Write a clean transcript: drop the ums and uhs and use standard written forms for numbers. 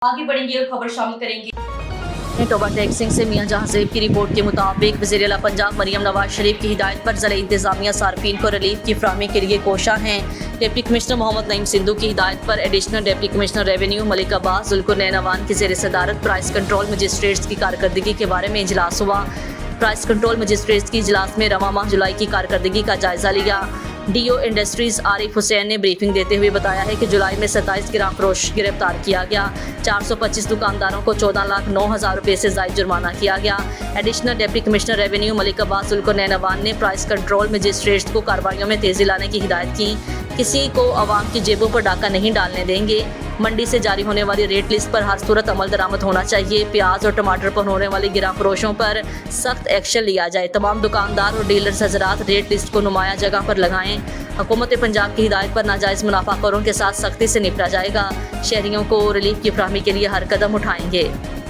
आगे बढ़ेंगे और खबर शामिल करेंगे। टोबा टैक्सिंग से मियां जहां ज़ैब की रिपोर्ट के मुताबिक वज़ीर आला पंजाब मरियम नवाज शरीफ की हिदायत पर ज़िला इंतज़ामिया सार्फिन को रिलीफ की फराहमी के लिए कोशा हैं। डिप्टी कमिश्नर मोहम्मद नईम सिंधु की हिदायत पर additional deputy commissioner revenue Malik Abbas Zulqarnain Awan की ज़ेर सदारत प्राइस कंट्रोल मजिस्ट्रेट्स की कारकर्दगी के बारे में इजलास हुआ। प्राइस कंट्रोल मजिस्ट्रेट्स की इजलास में रवा माह जुलाई की कारकर्दगी का जायजा लिया। डीओ इंडस्ट्रीज आरिफ हुसैन ने ब्रीफिंग देते हुए बताया है कि जुलाई में 27 गिराम फरोश गिरफ्तार किया गया। 425 दुकानदारों को 14,09,000 रुपये से ज़ायद जुर्माना किया गया। Additional deputy commissioner revenue Malik Abbas Zulqarnain Awan ने प्राइस कंट्रोल मजिस्ट्रेट्स को कार्रवाइयों में तेज़ी लाने की हिदायत की। किसी को अवाम की जेबों पर डाका नहीं डालने देंगे। मंडी से जारी होने वाली रेट लिस्ट पर हर सूरत अमल दरामद होना चाहिए। प्याज और टमाटर पर होने वाली गिरा फरोशों पर सख्त एक्शन लिया जाए। तमाम दुकानदार और डीलर्स हजरात रेट लिस्ट को नुमाया जगह पर लगाएं। हुकूमत पंजाब की हिदायत पर नाजायज़ मुनाफाखोरों के साथ सख्ती से निपटा जाएगा। शहरियों को रिलीफ की फराहमी के लिए हर कदम उठाएंगे।